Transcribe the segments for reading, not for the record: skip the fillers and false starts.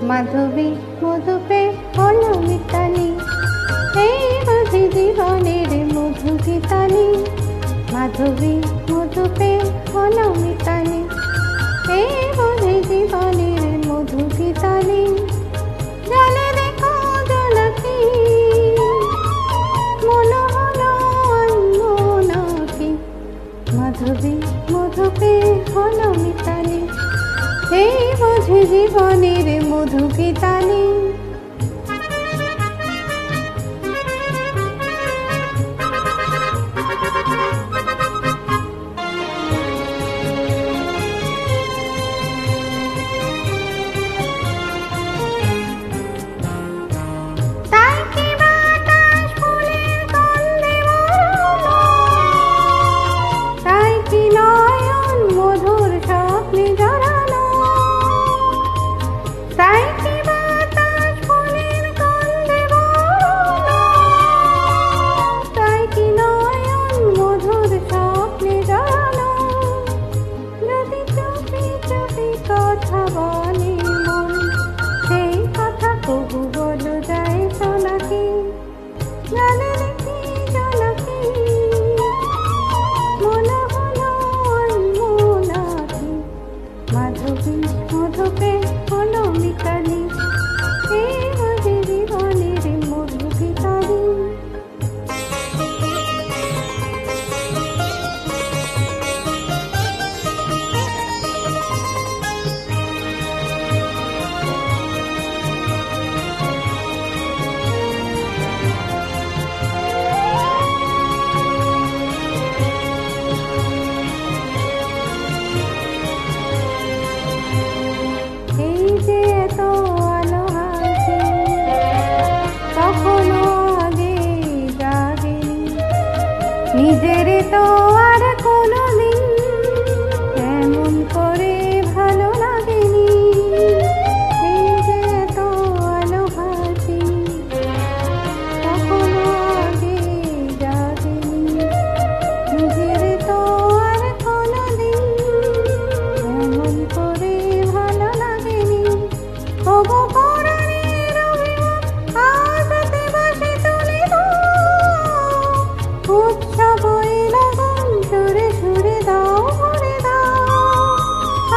মাধবী মধুপে হলো মিতালি, এই বুঝি জীবনের মধু গীতালি। মাধবী মধুপে হলো মিতালি, এই বুঝি জীবনের মধু গীতালি। জলে দেখো জলকি মনে হলো অন্যনাকি। মাধবী মধুপে হলো মিতালি, এই বুঝি জীবনের মধু গীতালি। নিজের তো আর কোনোদিন এমন করে ভালো লাগেনি। এই যে এত আলো হাসি কখনো আগে জাগেনি। নিজের তো আর কোনোদিন এমন করে ভালো লাগেনি। তবু পরাণের অভিমান আজ দিবসে তুলে দাও। উৎসব লগন সুরে সুরে দাও ভরে দাও।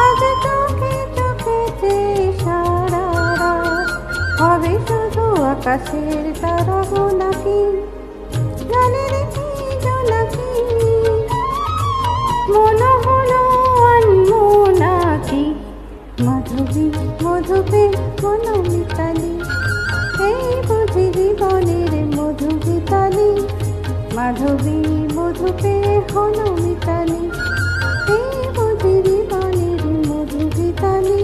আজ চোখে চোখেতে সারা রাত হবে শুধু আকাশের তারা গোলাপি। জলে দেখি জোনাকি মনে হলো অন্যনাকি। মাধবী মধুপে হলো মিতালি, এই বুঝি জীবনের মধু গীতালি। মাধবী মধুপে হলো মিতালি, এই বুঝি জীবনের মধু গীতালি।